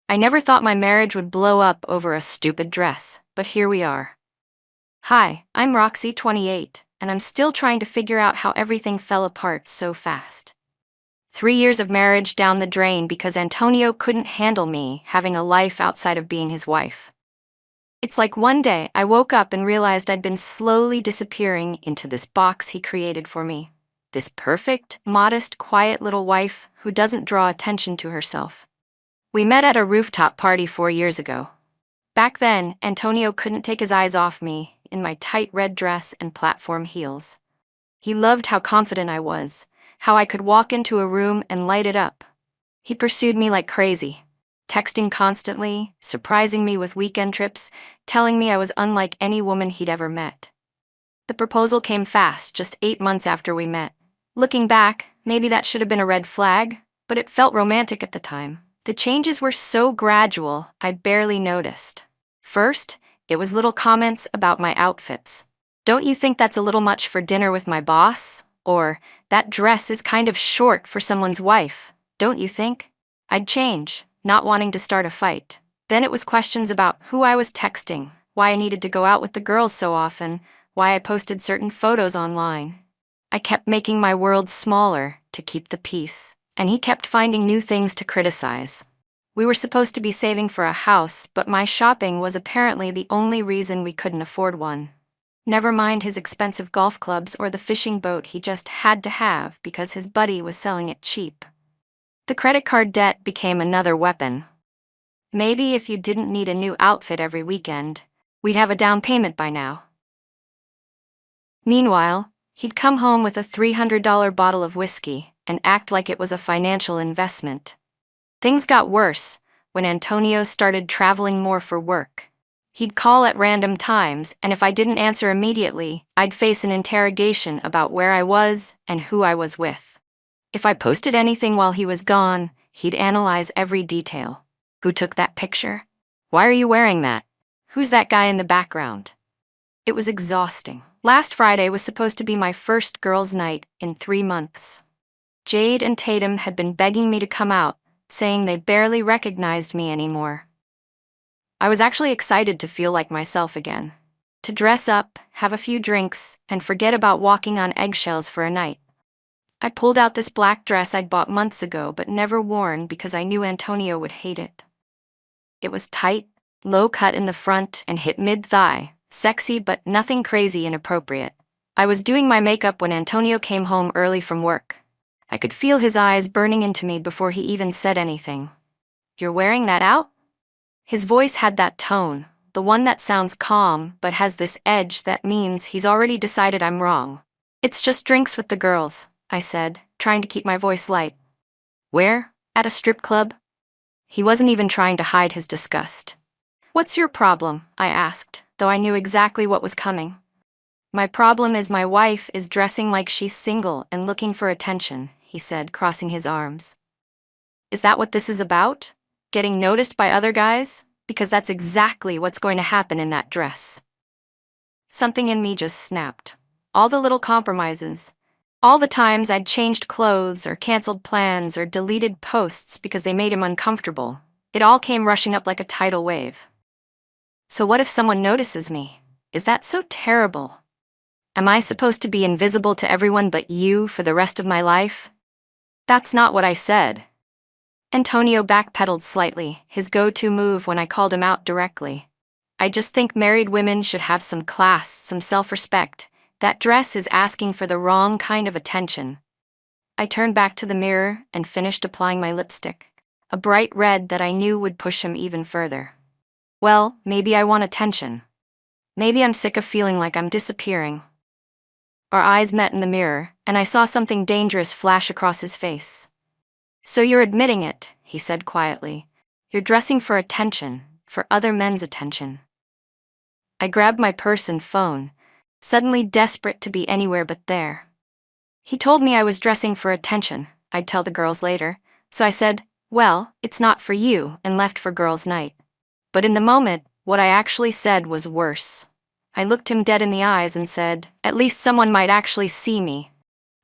I never thought my marriage would blow up over a stupid dress, but here we are. Hi, I'm Roxy, 28, and I'm still trying to figure out how everything fell apart so fast. 3 years of marriage down the drain because Antonio couldn't handle me having a life outside of being his wife. It's like one day I woke up and realized I'd been slowly disappearing into this box he created for me. This perfect, modest, quiet little wife who doesn't draw attention to herself. We met at a rooftop party 4 years ago. Back then, Antonio couldn't take his eyes off me in my tight red dress and platform heels. He loved how confident I was, how I could walk into a room and light it up. He pursued me like crazy, texting constantly, surprising me with weekend trips, telling me I was unlike any woman he'd ever met. The proposal came fast, just 8 months after we met. Looking back, maybe that should have been a red flag, but it felt romantic at the time. The changes were so gradual, I barely noticed. First, it was little comments about my outfits. Don't you think that's a little much for dinner with my boss? Or, that dress is kind of short for someone's wife, don't you think? I'd change, not wanting to start a fight. Then it was questions about who I was texting, why I needed to go out with the girls so often, why I posted certain photos online. I kept making my world smaller to keep the peace, and he kept finding new things to criticize. We were supposed to be saving for a house, but my shopping was apparently the only reason we couldn't afford one. Never mind his expensive golf clubs or the fishing boat he just had to have because his buddy was selling it cheap. The credit card debt became another weapon. Maybe if you didn't need a new outfit every weekend, we'd have a down payment by now. Meanwhile, he'd come home with a $300 bottle of whiskey and act like it was a financial investment. Things got worse when Antonio started traveling more for work. He'd call at random times, and if I didn't answer immediately, I'd face an interrogation about where I was and who I was with. If I posted anything while he was gone, he'd analyze every detail. Who took that picture? Why are you wearing that? Who's that guy in the background? It was exhausting. Last Friday was supposed to be my first girls' night in 3 months. Jade and Tatum had been begging me to come out, saying they barely recognized me anymore. I was actually excited to feel like myself again, to dress up, have a few drinks, and forget about walking on eggshells for a night. I pulled out this black dress I'd bought months ago but never worn because I knew Antonio would hate it. It was tight, low cut in the front and hit mid-thigh, sexy but nothing crazy inappropriate. I was doing my makeup when Antonio came home early from work. I could feel his eyes burning into me before he even said anything. "You're wearing that out?" His voice had that tone, the one that sounds calm but has this edge that means he's already decided I'm wrong. "It's just drinks with the girls," I said, trying to keep my voice light. "Where? At a strip club?" He wasn't even trying to hide his disgust. "What's your problem?" I asked, though I knew exactly what was coming. "My problem is my wife is dressing like she's single and looking for attention," he said, crossing his arms. "Is that what this is about? Getting noticed by other guys? Because that's exactly what's going to happen in that dress." Something in me just snapped. All the little compromises. All the times I'd changed clothes or canceled plans or deleted posts because they made him uncomfortable. It all came rushing up like a tidal wave. So what if someone notices me? Is that so terrible? Am I supposed to be invisible to everyone but you for the rest of my life? That's not what I said. Antonio backpedaled slightly, his go-to move when I called him out directly. "I just think married women should have some class, some self-respect. That dress is asking for the wrong kind of attention." I turned back to the mirror and finished applying my lipstick, a bright red that I knew would push him even further. Well, maybe I want attention. Maybe I'm sick of feeling like I'm disappearing. Our eyes met in the mirror, and I saw something dangerous flash across his face. "So you're admitting it," he said quietly. "You're dressing for attention, for other men's attention." I grabbed my purse and phone, suddenly desperate to be anywhere but there. He told me I was dressing for attention, I'd tell the girls later, so I said, "Well, it's not for you," and left for girls' night. But in the moment, what I actually said was worse. I looked him dead in the eyes and said, "At least someone might actually see me."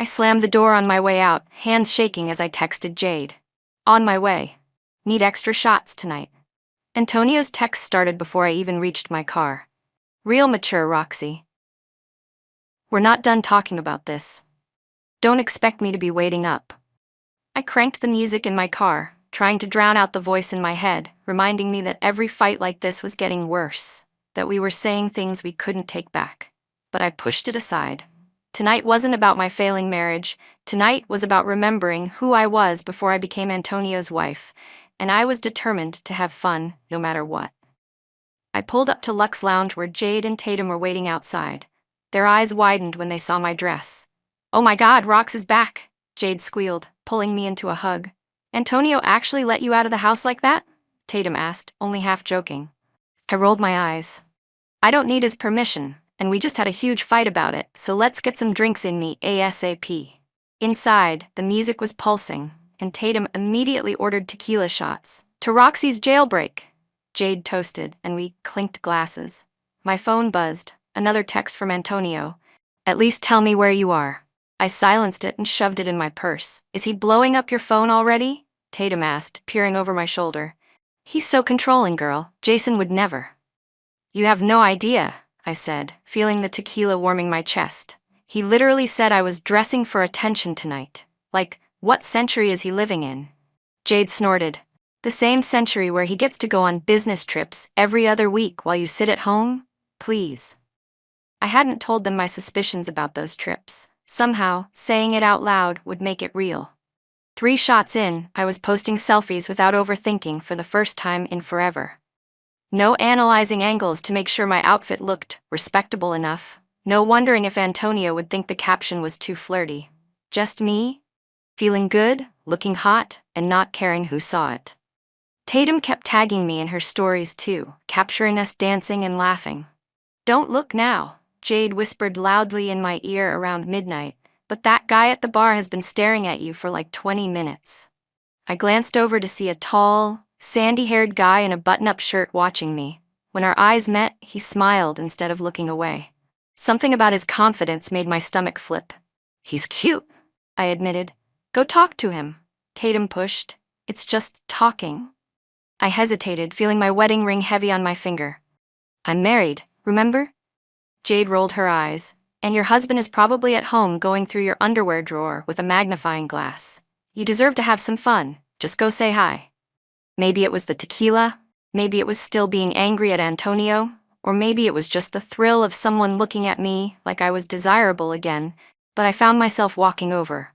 I slammed the door on my way out, hands shaking as I texted Jade. "On my way." Need extra shots tonight. Antonio's text started before I even reached my car. Real mature, Roxy. We're not done talking about this. Don't expect me to be waiting up. I cranked the music in my car, trying to drown out the voice in my head, reminding me that every fight like this was getting worse, that we were saying things we couldn't take back. But I pushed it aside. Tonight wasn't about my failing marriage. Tonight was about remembering who I was before I became Antonio's wife, and I was determined to have fun no matter what. I pulled up to Lux's lounge where Jade and Tatum were waiting outside. Their eyes widened when they saw my dress. "Oh my God, Rox is back," Jade squealed, pulling me into a hug. "Antonio actually let you out of the house like that?" Tatum asked, only half joking. I rolled my eyes. "I don't need his permission, and we just had a huge fight about it, so let's get some drinks in me ASAP." Inside, the music was pulsing, and Tatum immediately ordered tequila shots. "To Roxy's jailbreak," Jade toasted, and we clinked glasses. My phone buzzed, another text from Antonio. "At least tell me where you are." I silenced it and shoved it in my purse. "Is he blowing up your phone already?" Tatum asked, peering over my shoulder. "He's so controlling, girl. Jason would never." "You have no idea," I said, feeling the tequila warming my chest. "He literally said I was dressing for attention tonight. Like, what century is he living in?" Jade snorted. "The same century where he gets to go on business trips every other week while you sit at home? Please." I hadn't told them my suspicions about those trips. Somehow, saying it out loud would make it real. 3 shots in, I was posting selfies without overthinking for the first time in forever. No analyzing angles to make sure my outfit looked respectable enough. No wondering if Antonio would think the caption was too flirty. Just me, feeling good, looking hot, and not caring who saw it. Tatum kept tagging me in her stories too, capturing us dancing and laughing. "Don't look now," Jade whispered loudly in my ear around midnight, "but that guy at the bar has been staring at you for like 20 minutes. I glanced over to see a tall, sandy-haired guy in a button-up shirt watching me. When our eyes met, he smiled instead of looking away. Something about his confidence made my stomach flip. "He's cute," I admitted. "Go talk to him," Tatum pushed. "It's just talking." I hesitated, feeling my wedding ring heavy on my finger. "I'm married, remember?" Jade rolled her eyes. "And your husband is probably at home going through your underwear drawer with a magnifying glass. You deserve to have some fun. Just go say hi." Maybe it was the tequila, maybe it was still being angry at Antonio, or maybe it was just the thrill of someone looking at me like I was desirable again, but I found myself walking over.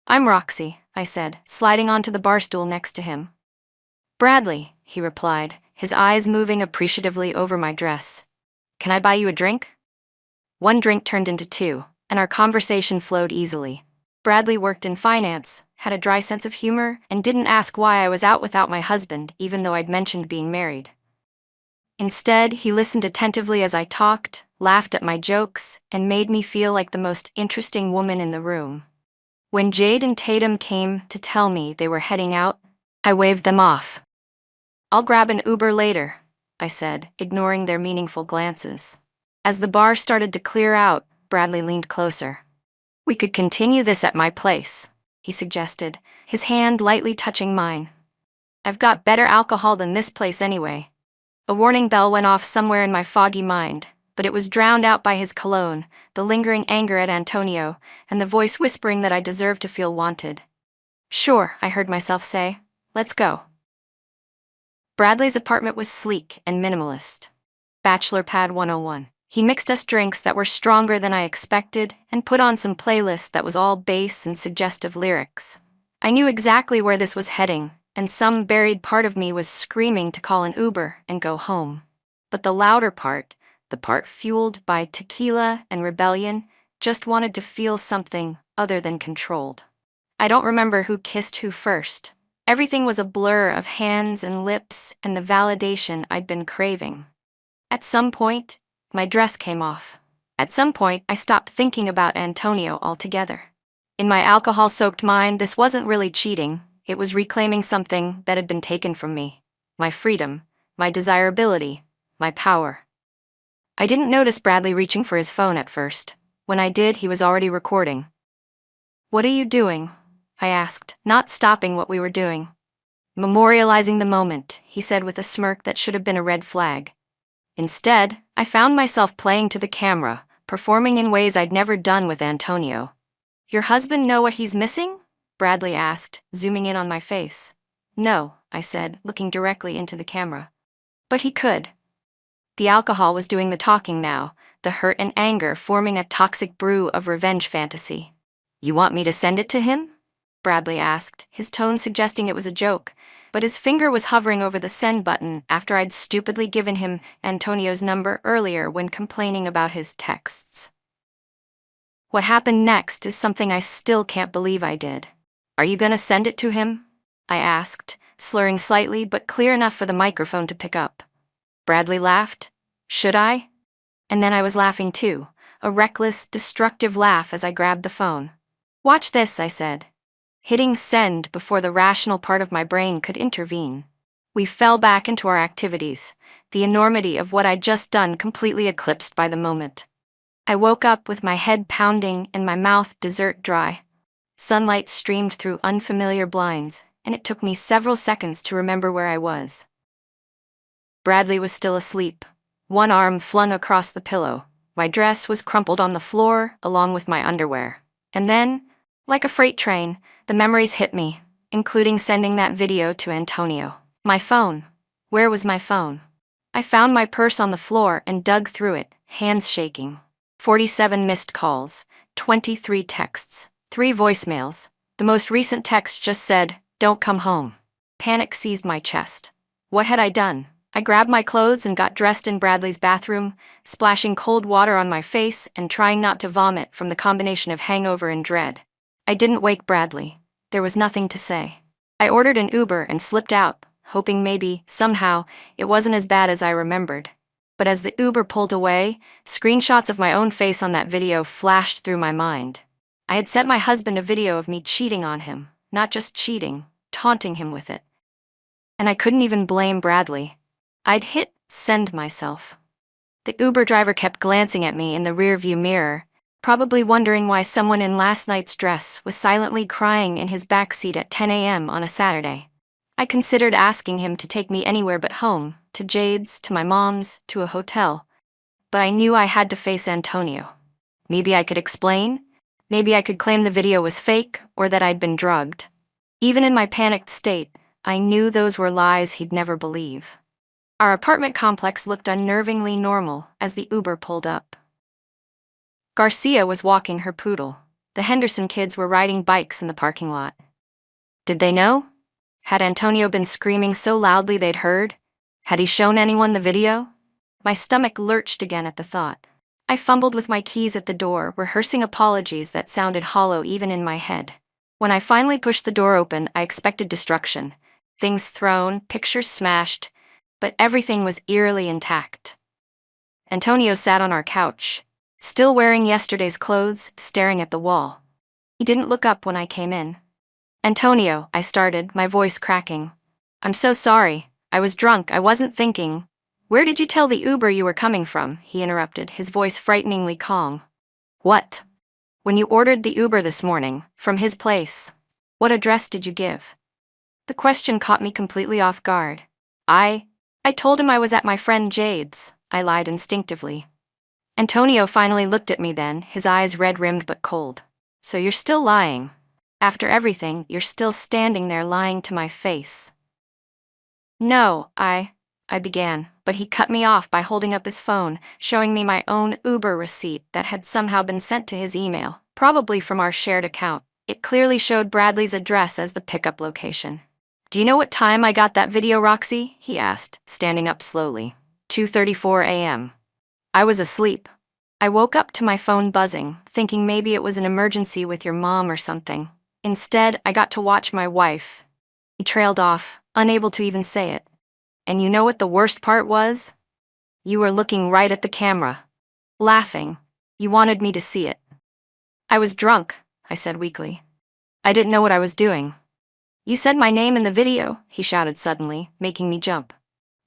"I'm Roxy," I said, sliding onto the bar stool next to him. "Bradley," he replied, his eyes moving appreciatively over my dress. "Can I buy you a drink?" 1 drink turned into 2, and our conversation flowed easily. Bradley worked in finance, had a dry sense of humor, and didn't ask why I was out without my husband, even though I'd mentioned being married. Instead, he listened attentively as I talked, laughed at my jokes, and made me feel like the most interesting woman in the room. When Jade and Tatum came to tell me they were heading out, I waved them off. "I'll grab an Uber later," I said, ignoring their meaningful glances. As the bar started to clear out, Bradley leaned closer. "We could continue this at my place," he suggested, his hand lightly touching mine. "I've got better alcohol than this place anyway." A warning bell went off somewhere in my foggy mind, but it was drowned out by his cologne, the lingering anger at Antonio, and the voice whispering that I deserved to feel wanted. "Sure," I heard myself say. "Let's go." Bradley's apartment was sleek and minimalist. Bachelor Pad 101. He mixed us drinks that were stronger than I expected and put on some playlist that was all bass and suggestive lyrics. I knew exactly where this was heading, and some buried part of me was screaming to call an Uber and go home. But the louder part, the part fueled by tequila and rebellion, just wanted to feel something other than controlled. I don't remember who kissed who first. Everything was a blur of hands and lips and the validation I'd been craving. At some point, my dress came off. At some point, I stopped thinking about Antonio altogether. In my alcohol-soaked mind, this wasn't really cheating. It was reclaiming something that had been taken from me. My freedom, my desirability, my power. I didn't notice Bradley reaching for his phone at first. When I did, he was already recording. "What are you doing?" I asked, not stopping what we were doing. Memorializing the moment, he said with a smirk that should have been a red flag. Instead, I found myself playing to the camera, performing in ways I'd never done with Antonio. "Your husband know what he's missing?" Bradley asked, zooming in on my face. "No," I said, looking directly into the camera. "But he could." The alcohol was doing the talking now, the hurt and anger forming a toxic brew of revenge fantasy. "You want me to send it to him?" Bradley asked, his tone suggesting it was a joke, but his finger was hovering over the send button after I'd stupidly given him Antonio's number earlier when complaining about his texts. What happened next is something I still can't believe I did. "Are you gonna send it to him?" I asked, slurring slightly but clear enough for the microphone to pick up. Bradley laughed. "Should I?" And then I was laughing too, a reckless, destructive laugh as I grabbed the phone. "Watch this," I said, hitting send before the rational part of my brain could intervene. We fell back into our activities, the enormity of what I'd just done completely eclipsed by the moment. I woke up with my head pounding and my mouth dessert dry. Sunlight streamed through unfamiliar blinds, and it took me several seconds to remember where I was. Bradley was still asleep, one arm flung across the pillow. My dress was crumpled on the floor, along with my underwear. And then, like a freight train, the memories hit me, including sending that video to Antonio. My phone. Where was my phone? I found my purse on the floor and dug through it, hands shaking. 47 missed calls, 23 texts, 3 voicemails. The most recent text just said, "Don't come home." Panic seized my chest. What had I done? I grabbed my clothes and got dressed in Bradley's bathroom, splashing cold water on my face and trying not to vomit from the combination of hangover and dread. I didn't wake Bradley. There was nothing to say. I ordered an Uber and slipped out, hoping maybe, somehow, it wasn't as bad as I remembered. But as the Uber pulled away, screenshots of my own face on that video flashed through my mind. I had sent my husband a video of me cheating on him, not just cheating, taunting him with it. And I couldn't even blame Bradley. I'd hit send myself. The Uber driver kept glancing at me in the rearview mirror, probably wondering why someone in last night's dress was silently crying in his backseat at 10 a.m. on a Saturday. I considered asking him to take me anywhere but home, to Jade's, to my mom's, to a hotel. But I knew I had to face Antonio. Maybe I could explain. Maybe I could claim the video was fake or that I'd been drugged. Even in my panicked state, I knew those were lies he'd never believe. Our apartment complex looked unnervingly normal as the Uber pulled up. Garcia was walking her poodle. The Henderson kids were riding bikes in the parking lot. Did they know? Had Antonio been screaming so loudly they'd heard? Had he shown anyone the video? My stomach lurched again at the thought. I fumbled with my keys at the door, rehearsing apologies that sounded hollow even in my head. When I finally pushed the door open, I expected destruction. Things thrown, pictures smashed, but everything was eerily intact. Antonio sat on our couch, still wearing yesterday's clothes, staring at the wall. He didn't look up when I came in. "Antonio," I started, my voice cracking. "I'm so sorry. I was drunk, I wasn't thinking." "Where did you tell the Uber you were coming from?" he interrupted, his voice frighteningly calm. "What?" "When you ordered the Uber this morning, from his place. What address did you give?" The question caught me completely off guard. I told him I was at my friend Jade's," I lied instinctively. Antonio finally looked at me then, his eyes red-rimmed but cold. "So you're still lying. After everything, you're still standing there lying to my face." "No, I began, but he cut me off by holding up his phone, showing me my own Uber receipt that had somehow been sent to his email, probably from our shared account. It clearly showed Bradley's address as the pickup location. "Do you know what time I got that video, Roxy?" he asked, standing up slowly. 2:34 a.m. I was asleep. I woke up to my phone buzzing, thinking maybe it was an emergency with your mom or something. Instead, I got to watch my wife. He trailed off, unable to even say it. "And you know what the worst part was? You were looking right at the camera. Laughing. You wanted me to see it." "I was drunk," I said weakly. "I didn't know what I was doing." "You said my name in the video," he shouted suddenly, making me jump.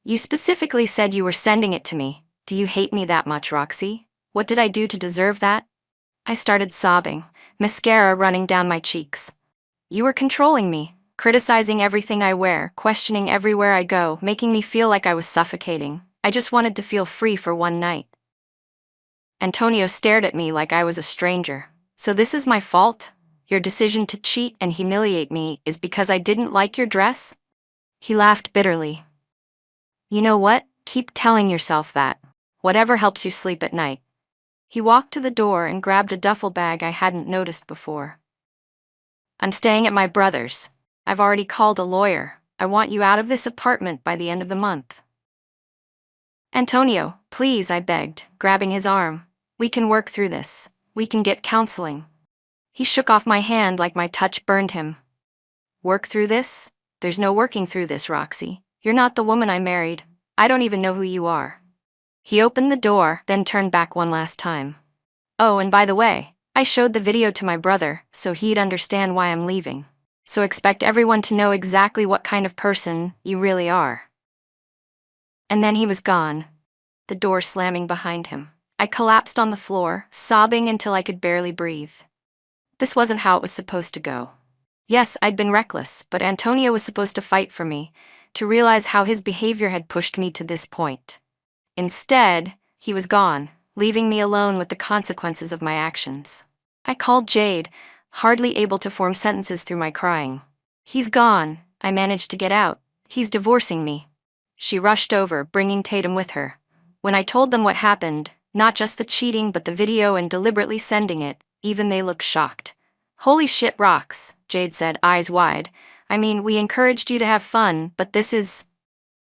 "You specifically said you were sending it to me. Do you hate me that much, Roxy? What did I do to deserve that?" I started sobbing, mascara running down my cheeks. "You were controlling me. criticizing everything I wear, questioning everywhere I go, making me feel like I was suffocating. I just wanted to feel free for one night. Antonio stared at me like I was a stranger. So this is my fault? Your decision to cheat and humiliate me is because I didn't like your dress? He laughed bitterly. You know what? Keep telling yourself that. Whatever helps you sleep at night. He walked to the door and grabbed a duffel bag I hadn't noticed before. I'm staying at my brother's. I've already called a lawyer. I want you out of this apartment by the end of the month. Antonio, please, I begged, grabbing his arm. We can work through this. We can get counseling. He shook off my hand like my touch burned him. Work through this? There's no working through this, Roxy. You're not the woman I married. I don't even know who you are. He opened the door, then turned back one last time. Oh, and by the way, I showed the video to my brother, so he'd understand why I'm leaving. So expect everyone to know exactly what kind of person you really are. And then he was gone, the door slamming behind him. I collapsed on the floor, sobbing until I could barely breathe. This wasn't how it was supposed to go. Yes, I'd been reckless, but Antonio was supposed to fight for me, to realize how his behavior had pushed me to this point. Instead, he was gone, leaving me alone with the consequences of my actions. I called Jade, hardly able to form sentences through my crying. He's gone, I managed to get out. He's divorcing me. She rushed over, bringing Tatum with her. When I told them what happened, not just the cheating but the video and deliberately sending it, even they looked shocked. Holy shit, Rox, Jade said, eyes wide. I mean, we encouraged you to have fun, but this is...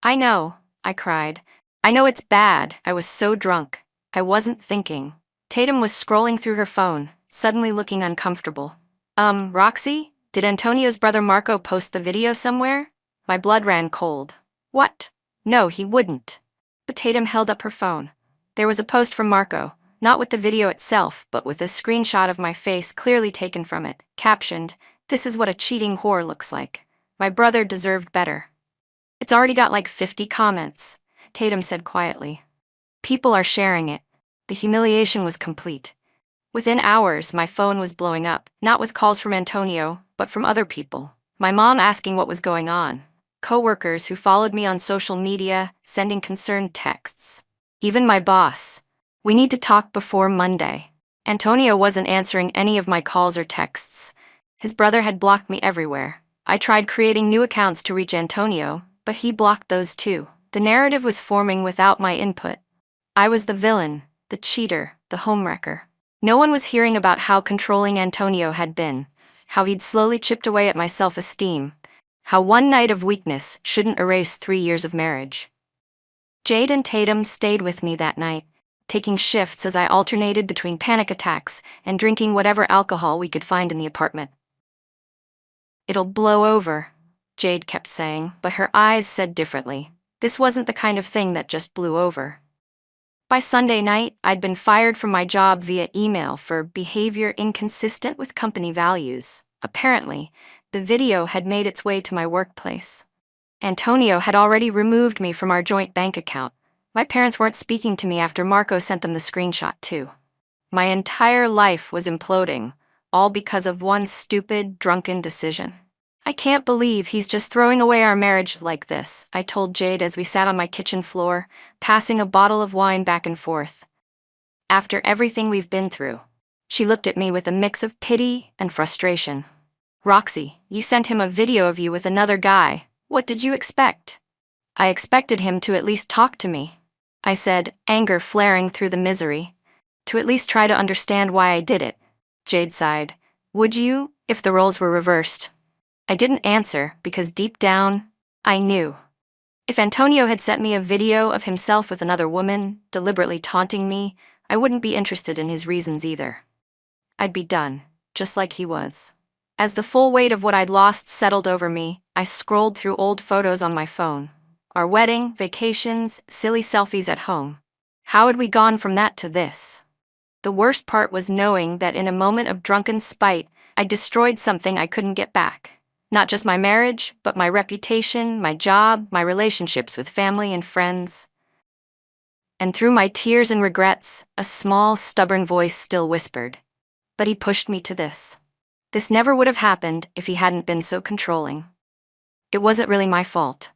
I know, I cried. I know it's bad. I was so drunk. I wasn't thinking. Tatum was scrolling through her phone, suddenly looking uncomfortable. Roxy? Did Antonio's brother Marco post the video somewhere? My blood ran cold. What? No, he wouldn't. But Tatum held up her phone. There was a post from Marco, not with the video itself, but with a screenshot of my face clearly taken from it, captioned, "This is what a cheating whore looks like. My brother deserved better." It's already got like 50 comments, Tatum said quietly. People are sharing it. The humiliation was complete. Within hours, my phone was blowing up, not with calls from Antonio, but from other people. My mom asking what was going on. Coworkers who followed me on social media, sending concerned texts. Even my boss. We need to talk before Monday. Antonio wasn't answering any of my calls or texts. His brother had blocked me everywhere. I tried creating new accounts to reach Antonio, but he blocked those too. The narrative was forming without my input. I was the villain, the cheater, the homewrecker. No one was hearing about how controlling Antonio had been, how he'd slowly chipped away at my self-esteem, how one night of weakness shouldn't erase 3 years of marriage. Jade and Tatum stayed with me that night, taking shifts as I alternated between panic attacks and drinking whatever alcohol we could find in the apartment. It'll blow over, Jade kept saying, but her eyes said differently. This wasn't the kind of thing that just blew over. By Sunday night, I'd been fired from my job via email for behavior inconsistent with company values. Apparently, the video had made its way to my workplace. Antonio had already removed me from our joint bank account. My parents weren't speaking to me after Marco sent them the screenshot too. My entire life was imploding, all because of one stupid, drunken decision. I can't believe he's just throwing away our marriage like this, I told Jade as we sat on my kitchen floor, passing a bottle of wine back and forth. After everything we've been through. She looked at me with a mix of pity and frustration. Roxy, you sent him a video of you with another guy. What did you expect? I expected him to at least talk to me, I said, anger flaring through the misery. To at least try to understand why I did it. Jade sighed. Would you, if the roles were reversed? I didn't answer because deep down, I knew. If Antonio had sent me a video of himself with another woman, deliberately taunting me, I wouldn't be interested in his reasons either. I'd be done, just like he was. As the full weight of what I'd lost settled over me, I scrolled through old photos on my phone. Our wedding, vacations, silly selfies at home. How had we gone from that to this? The worst part was knowing that in a moment of drunken spite, I destroyed something I couldn't get back. Not just my marriage, but my reputation, my job, my relationships with family and friends. And through my tears and regrets, a small, stubborn voice still whispered. But he pushed me to this. This never would have happened if he hadn't been so controlling. It wasn't really my fault.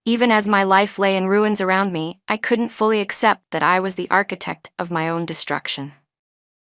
Even as my life lay in ruins around me, I couldn't fully accept that I was the architect of my own destruction.